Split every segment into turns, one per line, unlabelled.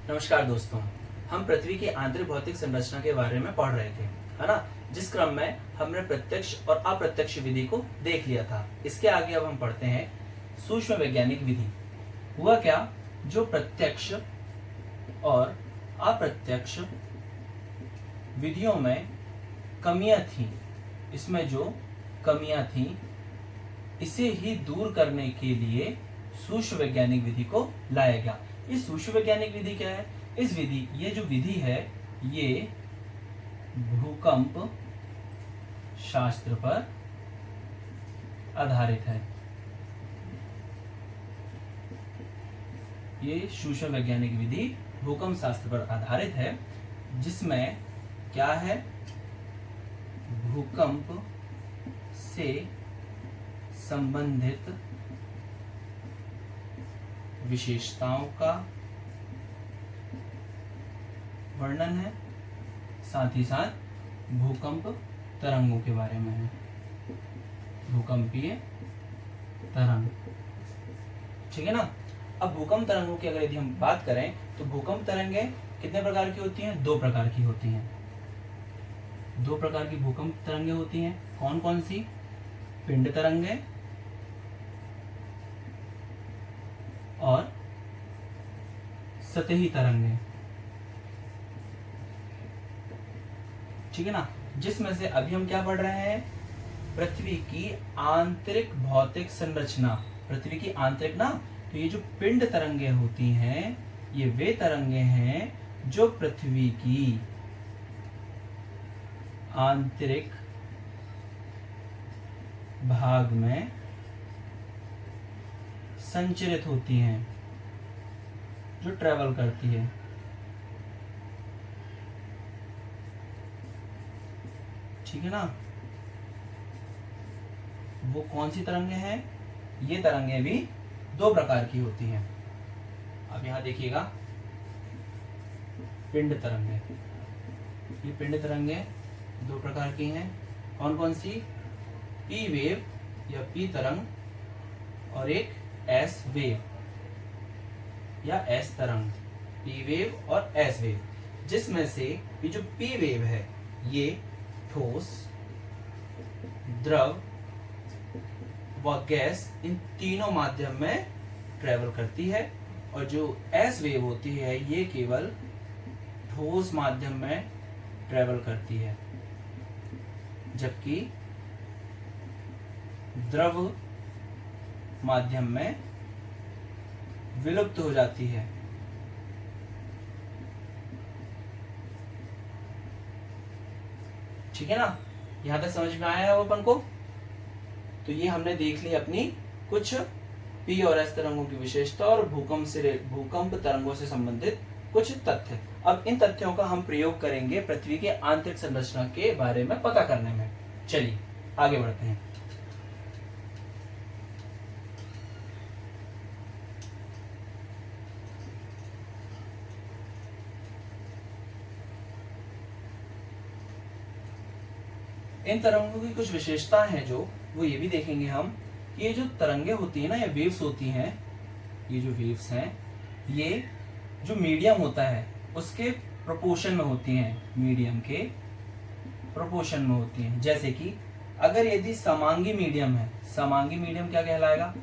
नमस्कार दोस्तों, हम पृथ्वी की आंतरिक भौतिक संरचना के बारे में पढ़ रहे थे, है ना। जिस क्रम में हमने प्रत्यक्ष और अप्रत्यक्ष विधि को देख लिया था, इसके आगे अब हम पढ़ते हैं सूक्ष्म वैज्ञानिक विधि। हुआ क्या, जो प्रत्यक्ष और अप्रत्यक्ष विधियों में कमियां थी, इसमें जो कमियां थी इसे ही दूर करने के लिए सूक्ष्म वैज्ञानिक विधि को लाया गया। इस सूक्ष्म वैज्ञानिक विधि क्या है? ये जो विधि है ये भूकंप शास्त्र पर आधारित है। ये सूक्ष्म वैज्ञानिक विधि भूकंप शास्त्र पर आधारित है, जिसमें क्या है, भूकंप से संबंधित विशेषताओं का वर्णन है, साथ ही साथ भूकंप तरंगों के बारे में है, भूकंपीय तरंग। ठीक है ना। अब भूकंप तरंगों की अगर यदि हम बात करें तो भूकंप तरंगें कितने प्रकार की होती हैं? 2 प्रकार की होती हैं। 2 प्रकार की भूकंप तरंगें होती हैं। कौन कौन सी? पिंड तरंगें और सतही तरंगें। ठीक है ना। जिसमें से अभी हम क्या पढ़ रहे हैं? पृथ्वी की आंतरिक भौतिक संरचना। पृथ्वी की आंतरिक ना, तो ये जो पिंड तरंगें होती हैं ये वे तरंगें हैं जो पृथ्वी की आंतरिक भाग में संचरित होती हैं, जो ट्रेवल करती है। ठीक है ना। वो कौन सी तरंगें हैं? ये तरंगें भी 2 प्रकार की होती हैं। अब यहां देखिएगा, पिंड तरंगें। ये पिंड तरंगें 2 प्रकार की हैं। कौन कौन सी? पी वेव या पी तरंग और एक एस वेव या एस तरंग। पी वेव और एस वेव, जिसमें से ये जो पी वेव है ये ठोस, द्रव व गैस, इन तीनों माध्यम में ट्रेवल करती है, और जो एस वेव होती है ये केवल ठोस माध्यम में ट्रेवल करती है, जबकि द्रव माध्यम में विलुप्त हो जाती है। ठीक है ना। यहां तक समझ में आया है अपन को? तो ये हमने देख ली अपनी कुछ पी और एस तरंगों की विशेषता और भूकंप तरंगों से संबंधित कुछ तथ्य। अब इन तथ्यों का हम प्रयोग करेंगे पृथ्वी के आंतरिक संरचना के बारे में पता करने में। चलिए आगे बढ़ते हैं। इन तरंगों की कुछ विशेषताएं हैं जो वो ये भी देखेंगे हम कि ये जो तरंगे होती है ना, ये वेव्स होती हैं, ये जो वेव्स हैं ये जो मीडियम होता है उसके प्रोपोर्शन में होती हैं, मीडियम के प्रोपोर्शन में होती हैं। जैसे कि अगर यदि समांगी मीडियम है, समांगी मीडियम क्या कहलाएगा?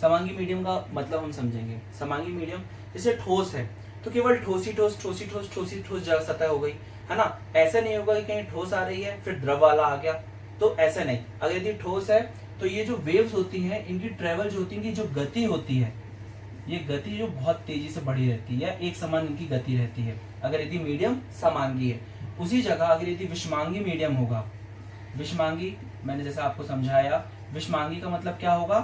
समांगी मीडियम का मतलब हम समझेंगे। समांगी मीडियम जैसे ठोस है तो केवल ठोसी ठोस जल सतह हो गई, है ना। ऐसा नहीं होगा कि कहीं ठोस आ रही है फिर द्रव वाला आ गया, तो ऐसा नहीं। अगर यदि ठोस है तो ये जो वेव्स होती हैं इनकी ट्रेवल जो होती है, इनकी जो गति होती है, ये गति जो बहुत तेजी से बढ़ी रहती है, एक समान इनकी गति रहती है। अगर यदि मीडियम समांगी है, उसी जगह अगर यदि विषमांगी मीडियम होगा, विषमांगी मैंने जैसे आपको समझाया, विषमांगी का मतलब क्या होगा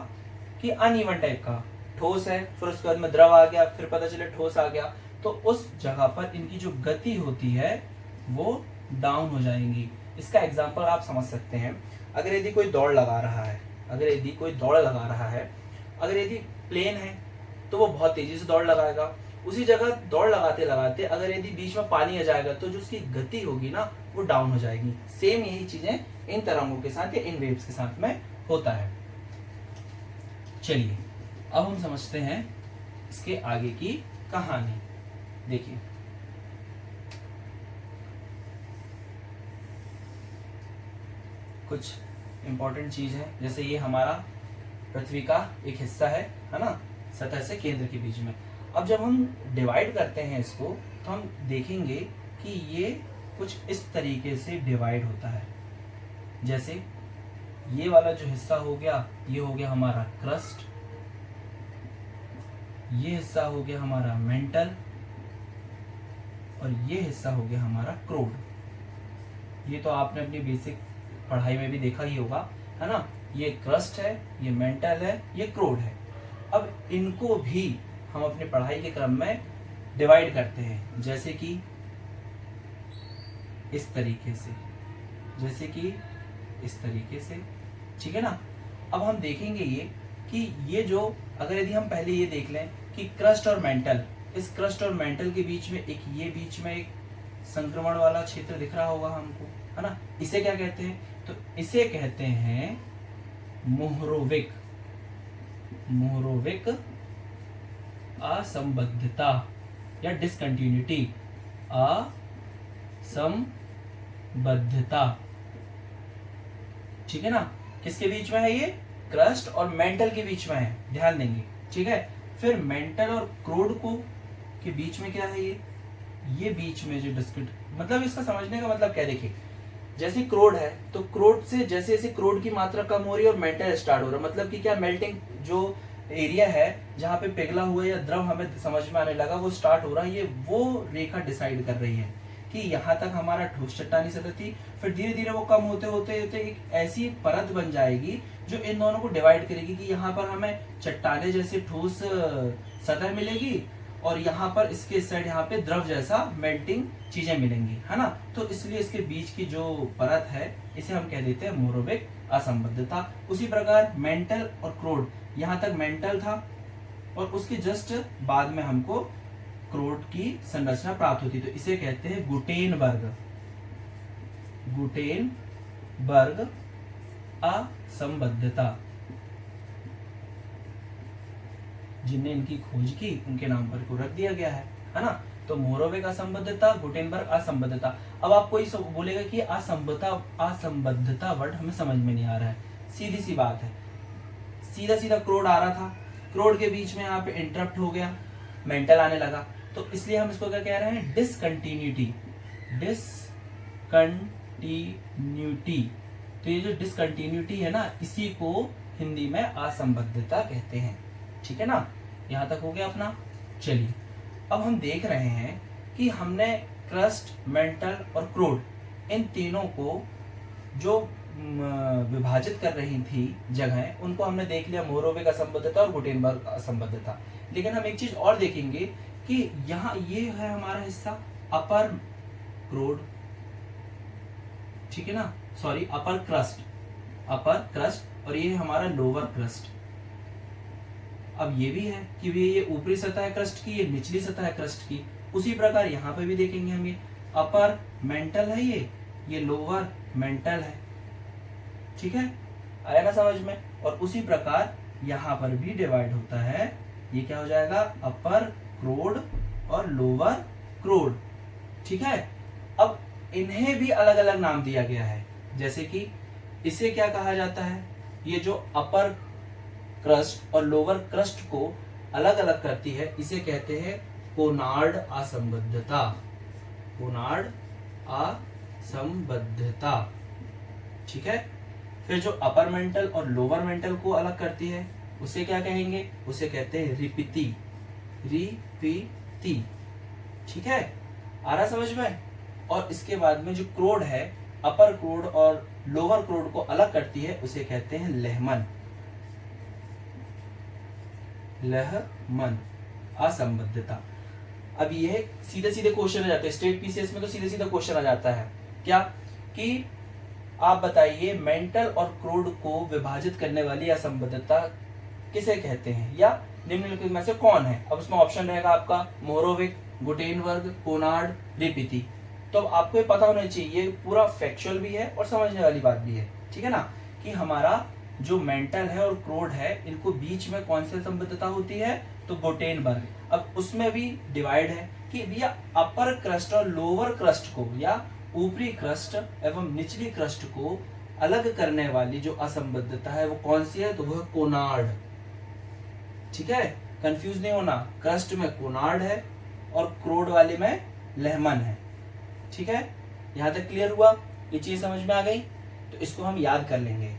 कि अनइवन टाइप का, ठोस है फिर उसके बाद में द्रव आ गया, फिर पता चले ठोस आ गया, तो उस जगह पर इनकी जो गति होती है वो डाउन हो जाएंगी। इसका एग्जांपल आप समझ सकते हैं। अगर यदि कोई दौड़ लगा रहा है, अगर यदि प्लेन है तो वो बहुत तेजी से दौड़ लगाएगा। उसी जगह दौड़ लगाते लगाते अगर यदि बीच में पानी आ जाएगा तो जो उसकी गति होगी ना वो डाउन हो जाएगी। सेम यही चीजें इन तरंगों के साथ या इन वेव्स के साथ में होता है। चलिए अब हम समझते हैं इसके आगे की कहानी। देखिए कुछ इंपॉर्टेंट चीज है, जैसे ये हमारा पृथ्वी का एक हिस्सा है ना, सतह से केंद्र के बीच में। अब जब हम डिवाइड करते हैं इसको तो हम देखेंगे कि ये कुछ इस तरीके से डिवाइड होता है। जैसे ये वाला जो हिस्सा हो गया, ये हो गया हमारा क्रस्ट, ये हिस्सा हो गया हमारा मेंटल, और ये हिस्सा हो गया हमारा क्रोड। ये तो आपने अपनी बेसिक पढ़ाई में भी देखा ही होगा, है ना। ये क्रस्ट है, ये मेंटल है, ये क्रोड है। अब इनको भी हम अपनी पढ़ाई के क्रम में डिवाइड करते हैं, जैसे कि इस तरीके से, जैसे कि इस तरीके से, ठीक है ना। अब हम देखेंगे ये कि ये जो, अगर यदि हम पहले ये देख लें कि क्रस्ट और मेंटल, इस क्रस्ट और मेंटल के बीच में एक, ये बीच में एक संक्रमण वाला क्षेत्र दिख रहा होगा हमको, है ना। इसे क्या कहते हैं? तो इसे कहते हैं मोहरोविक, मोहरोविक असंबद्धता या डिसकंटिन्यूटी, असंबद्धता, ठीक है ना। किसके बीच में है? ये क्रस्ट और मेंटल के बीच में है, ध्यान देंगे, ठीक है। फिर मेंटल और क्रोड को के बीच में क्या है? ये बीच में जो डिस्क्रिट, मतलब इसका समझने का मतलब क्या, देखिए जैसे क्रोड है तो क्रोड से जैसे जैसे क्रोड की मात्रा कम हो रही है और मेंटल स्टार्ट हो रहा है, मतलब कि क्या, मेल्टिंग जो एरिया है जहाँ पे पिघला हुआ या द्रव हमें समझ में आने लगा वो स्टार्ट हो रहा है। ये वो रेखा डिसाइड कर रही है कि यहाँ तक हमारा ठोस चट्टानी सतह थी, फिर धीरे धीरे वो कम होते होते होते एक ऐसी परत बन जाएगी जो इन दोनों को डिवाइड करेगी कि यहाँ पर हमें चट्टाने जैसे ठोस सतह मिलेगी और यहाँ पर इसके साइड यहाँ पे द्रव जैसा मेल्टिंग चीजें मिलेंगी, है ना। तो इसलिए इसके बीच की जो परत है इसे हम कह देते हैं मोहरोविक असंबद्धता। उसी प्रकार मेंटल और क्रोड, यहाँ तक मेंटल था और उसके जस्ट बाद में हमको क्रोड की संरचना प्राप्त होती, तो इसे कहते हैं गुटेनबर्ग, गुटेनबर्ग असंबद्धता। जिनने इनकी खोज की उनके नाम पर को रख दिया गया है ना। तो मोहरोविक असंबद्धता, गुटेनबर्ग असंबद्धता। अब आप कोई बोलेगा कि असंबद्धता वर्ड हमें समझ में नहीं आ रहा है, सीधी सी बात है, सीधा सीधा क्रोड आ रहा था, क्रोड के बीच में यहाँ पे इंटरप्ट हो गया, मेंटल आने लगा, तो इसलिए हम इसको क्या कह रहे हैं? Discontinuity, discontinuity. तो ये जो डिसकंटिन्यूटी है ना, इसी को हिंदी में असंबद्धता कहते हैं, ठीक है ना। यहां तक हो गया अपना। चलिए अब हम देख रहे हैं कि हमने क्रस्ट, मेंटल और क्रोड, इन तीनों को जो विभाजित कर रही थी जगहें, उनको हमने देख लिया, मोहरोविक असंबद्धता और गुटेनबर्ग असंबद्धता। लेकिन हम एक चीज और देखेंगे कि यहाँ ये है हमारा हिस्सा अपर क्रोड, ठीक है ना, सॉरी अपर क्रस्ट, और ये है हमारा लोअर क्रस्ट। अब ये भी है कि ये ऊपरी सतह है क्रस्ट की, ये निचली सतह है क्रस्ट की। उसी प्रकार यहाँ पे भी देखेंगे हम, ये अपर मेंटल है, ये लोअर मेंटल है, ठीक है, आया ना समझ में। और उसी प्रकार यहाँ पर भी डिवाइड होता है, ये क्या हो जाएगा? अपर क्रोड और लोअर क्रोड, ठीक है। अब इन्हें भी अलग अलग नाम दिया गया है, जैसे कि इसे क्या कहा जाता है? ये जो अपर क्रस्ट और लोअर क्रस्ट को अलग अलग करती है, इसे कहते हैं कोनार्ड असंबद्धता, कोनार्ड असंबद्धता, ठीक है। फिर जो अपर मेंटल और लोअर मेंटल को अलग करती है उसे क्या कहेंगे? उसे कहते हैं रिपिति, रिपिति, ठीक है, आ रहा समझ में। और इसके बाद में जो क्रोड है, अपर क्रोड और लोअर क्रोड को अलग करती है, उसे कहते हैं लहमन, लहमन असंबद्धता। अब ये सीधे सीधे क्वेश्चन आ जाते हैं, स्टेट पीसीएस में तो सीधे सीधा क्वेश्चन आ जाता है, क्या कि आप बताइए मेंटल और क्रोड को विभाजित करने वाली असंबद्धता किसे कहते हैं, या निम्नलिखित में से कौन है? अब उसमें ऑप्शन रहेगा आपका मोहरोविक, गुटेनबर्ग, कोनार्ड, रिपिति। तो आपको ये पता होना चाहिए, ये पूरा फैक्चुअल भी है और समझने वाली बात भी है, ठीक है ना, कि हमारा जो मेंटल है और क्रोड है, इनको बीच में कौन सी असंबद्धता होती है? तो गुटेनबर्ग। अब उसमें भी डिवाइड है कि भैया अपर क्रस्ट और लोअर क्रस्ट को या ऊपरी क्रस्ट एवं निचली क्रस्ट को अलग करने वाली जो असंबद्धता है वो कौन सी है, तो वह कोनार्ड। ठीक है, कंफ्यूज नहीं होना, क्रस्ट में कोनार्ड है और क्रोड वाले में लेहमन है। ठीक है, यहां तक क्लियर हुआ, ये चीज समझ में आ गई। तो इसको हम याद कर लेंगे,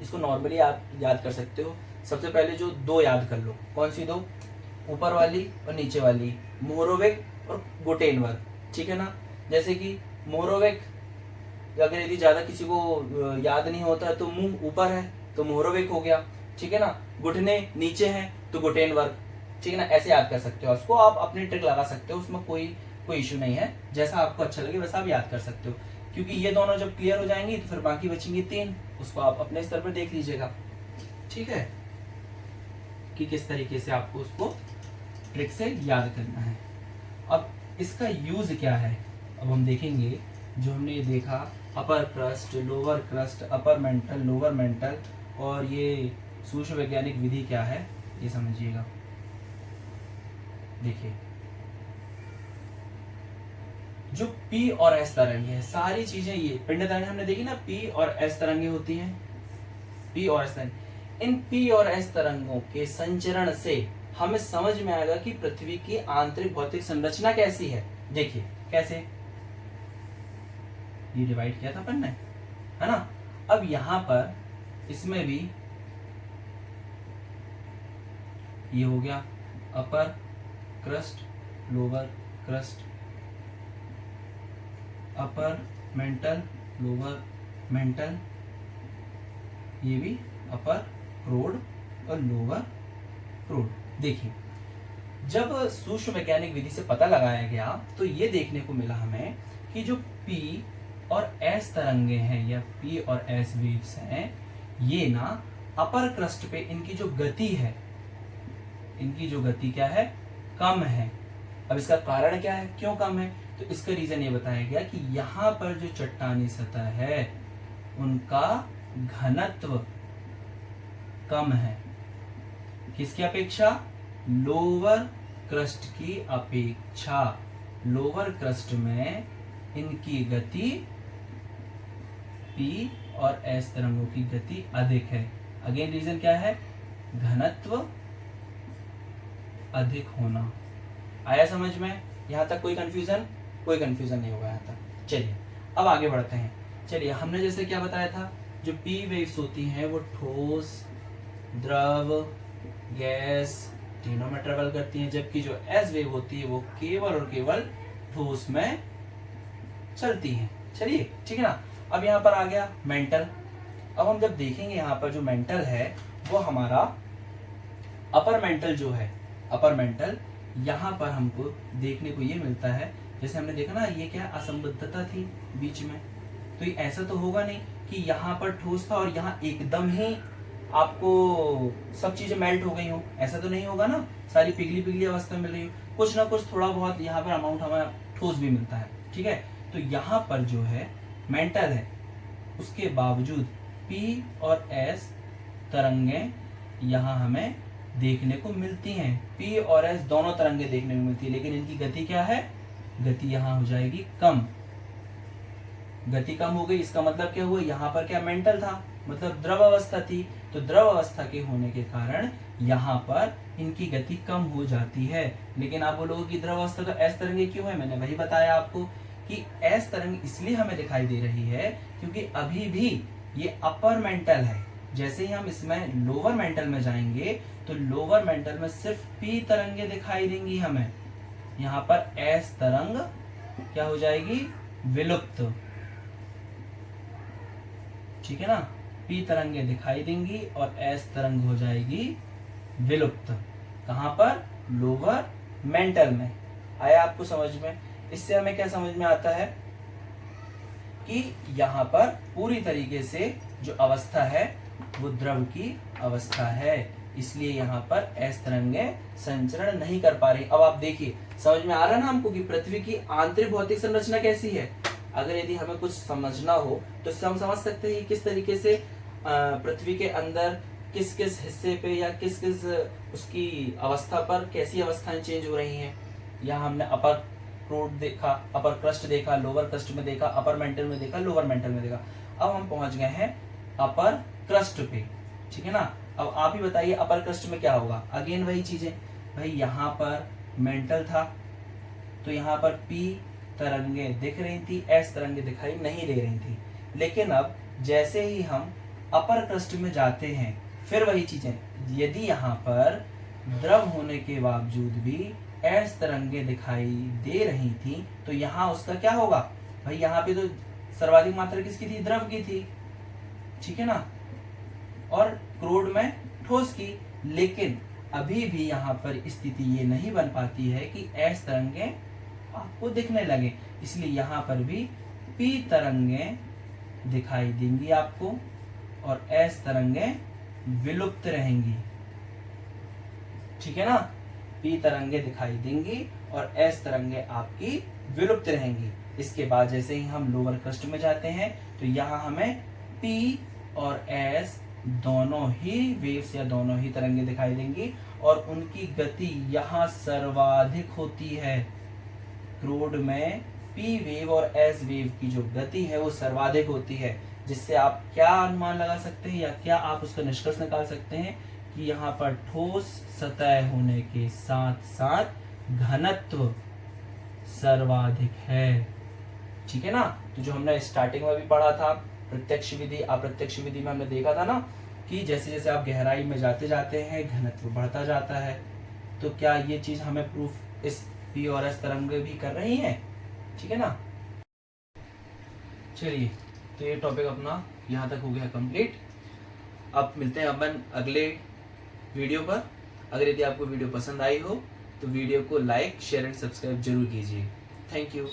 इसको नॉर्मली आप याद कर सकते हो। सबसे पहले जो दो याद कर लो, कौन सी दो, ऊपर वाली और नीचे वाली, मोरोवेक और गुटेनबर्ग। ठीक है ना, जैसे कि मोरोवेक अगर यदि ज्यादा किसी को याद नहीं होता तो मुंह ऊपर है तो मोरोवेक हो गया। ठीक है ना, घुटने नीचे हैं तो गुटेनबर्ग। ठीक है ना, ऐसे याद कर सकते हो, उसको आप अपनी ट्रिक लगा सकते हो, उसमें कोई इशू नहीं है, जैसा आपको अच्छा लगे वैसा आप याद कर सकते हो। क्योंकि ये दोनों जब क्लियर हो जाएंगी तो फिर बाकी बचेंगी 3, उसको आप अपने स्तर पर देख लीजिएगा। ठीक है, कि किस तरीके से आपको उसको ट्रिक से याद करना है। अब इसका यूज क्या है, अब हम देखेंगे। जो हमने ये देखा upper crust, lower crust, upper mantle, lower mantle, और ये सूक्ष्म वैज्ञानिक विधि क्या है ये समझिएगा। देखिए, जो पी और एस तरंगे है, सारी चीजें ये पिंड तरंगे हमने देखी ना, पी और एस तरंगे होती हैं, पी और एस तरंग। इन पी और एस तरंगों के संचरण से हमें समझ में आएगा कि पृथ्वी की आंतरिक भौतिक संरचना कैसी है। देखिए कैसे, ये डिवाइड किया था अपन ने, है ना। अब यहां पर इसमें भी ये हो गया upper crust, lower crust, upper mantle, lower mantle, ये भी अपर क्रोड और लोअर क्रोड। देखिए, जब सूक्ष्म वैज्ञानिक विधि से पता लगाया गया तो ये देखने को मिला हमें कि जो पी और एस तरंगे हैं या पी और एस वेव्स हैं, ये ना अपर क्रस्ट पे इनकी जो गति है, इनकी जो गति क्या है, कम है। अब इसका कारण क्या है, क्यों कम है, तो इसका रीजन ये बताया गया कि यहां पर जो चट्टानी सतह है उनका घनत्व कम है। किसकी अपेक्षा, लोअर क्रस्ट की अपेक्षा। लोअर क्रस्ट में इनकी गति, पी और एस तरंगों की गति अधिक है। अगेन रीजन क्या है, घनत्व अधिक होना। आया समझ में, यहां तक कोई कंफ्यूजन नहीं होगा यहां तक। चलिए अब आगे बढ़ते हैं। चलिए, हमने जैसे क्या बताया था, जो पी वेव्स होती हैं वो ठोस, द्रव, गैस तीनों में ट्रेवल करती हैं, जबकि जो एस वेव होती है वो केवल और केवल ठोस में चलती हैं। चलिए ठीक है ना। अब यहाँ पर आ गया मेंटल। अब हम जब देखेंगे यहाँ पर जो मेंटल है वो हमारा अपर मेंटल जो है, अपर मेंटल यहाँ पर हमको देखने को ये मिलता है, जैसे हमने देखा ना, ये क्या असंबद्धता थी बीच में, तो ये ऐसा तो होगा नहीं कि यहाँ पर ठोस था और यहाँ एकदम ही आपको सब चीजें मेल्ट हो गई हो, ऐसा तो नहीं होगा ना, सारी पिघली पिघली अवस्था मिल रही हो, कुछ ना कुछ थोड़ा बहुत यहाँ पर अमाउंट हमें ठोस भी मिलता है। ठीक है, तो यहाँ पर जो है मेंटल है, उसके बावजूद पी और एस तरंगे यहाँ हमें देखने को मिलती हैं। पी और एस दोनों तरंगे देखने को मिलती है, लेकिन इनकी गति क्या है, गति यहाँ हो जाएगी कम। गति कम हो गई, इसका मतलब क्या हुआ, यहाँ पर क्या मेंटल था, मतलब द्रव अवस्था थी, तो द्रव अवस्था के होने के कारण यहाँ पर इनकी गति कम हो जाती है। लेकिन आप बोलोगे कि द्रव अवस्था तो एस तरंगे क्यों है, मैंने वही बताया आपको कि एस तरंग इसलिए हमें दिखाई दे रही है क्योंकि अभी भी ये अपर मेंटल है। जैसे ही हम इसमें लोअर मेंटल में जाएंगे तो लोअर मेंटल में सिर्फ पी तरंगे दिखाई देंगी हमें, यहाँ पर एस तरंग क्या हो जाएगी, विलुप्त। ठीक है ना, पी तरंगे दिखाई देंगी और एस तरंग हो जाएगी विलुप्त। कहां पर, लोअर मेंटल में। आया आपको समझ में। इससे हमें क्या समझ में आता है कि यहाँ पर पूरी तरीके से जो अवस्था है वो द्रव की अवस्था है, इसलिए यहाँ पर एस तरंगे संचरण नहीं कर पा रही। अब आप देखिए, समझ में आ रहा है ना हमको कि पृथ्वी की आंतरिक भौतिक संरचना कैसी है। अगर यदि हमें कुछ समझना हो तो हम समझ सकते हैं किस तरीके से पृथ्वी के अंदर किस किस हिस्से पे या किस किस उसकी अवस्था पर कैसी अवस्थाएं चेंज हो रही हैं। यहाँ हमने अपर क्रूड देखा, अपर क्रस्ट देखा, लोअर क्रस्ट में देखा, अपर मेंटल में देखा, लोअर मेंटल में देखा। अब हम पहुंच गए हैं अपर क्रस्ट पे, ठीक है ना। अब आप ही बताइए अपर क्रस्ट में क्या होगा। अगेन वही चीजें भाई, यहाँ पर मेंटल था तो यहाँ पर पी तरंगे दिख रही थी, एस तरंगे दिखाई नहीं दे रही थी। लेकिन अब जैसे ही हम अपर क्रस्ट में जाते हैं फिर वही चीजें, यदि यहाँ पर द्रव होने के बावजूद भी एस तरंगे दिखाई दे रही थी तो यहाँ उसका क्या होगा भाई, यहाँ पे तो सर्वाधिक मात्रा किसकी थी, द्रव की थी, ठीक है ना, और क्रूड में ठोस की। लेकिन अभी भी यहाँ पर स्थिति ये नहीं बन पाती है कि एस तरंगे आपको दिखने लगे, इसलिए यहाँ पर भी पी तरंगे दिखाई देंगी आपको और एस तरंगे विलुप्त रहेंगी, ठीक है ना। पी तरंगे दिखाई देंगी और एस तरंगे आपकी विलुप्त रहेंगी। इसके बाद जैसे ही हम लोअर क्रस्ट में जाते हैं तो यहाँ हमें पी और एस दोनों ही वेव्स या दोनों ही तरंगे दिखाई देंगी और उनकी गति यहाँ सर्वाधिक होती है। क्रूड में पी वेव और एस वेव की जो गति है वो सर्वाधिक होती है, जिससे आप क्या अनुमान लगा सकते हैं या क्या आप उसका निष्कर्ष निकाल सकते हैं कि यहाँ पर ठोस सतह होने के साथ साथ घनत्व सर्वाधिक है, ठीक है ना। तो जो हमने स्टार्टिंग में भी पढ़ा था प्रत्यक्ष विधि अप्रत्यक्ष विधि में हमने देखा था ना कि जैसे जैसे आप गहराई में जाते जाते हैं घनत्व बढ़ता जाता है। तो क्या ये चीज हमें प्रूफ इस पी और एस तरंग भी कर रही हैं, ठीक है ना। चलिए तो ये टॉपिक अपना यहाँ तक हो गया कंप्लीट। अब मिलते हैं अपन अगले वीडियो पर। अगर यदि आपको वीडियो पसंद आई हो तो वीडियो को लाइक शेयर एंड सब्सक्राइब जरूर कीजिए। Thank you.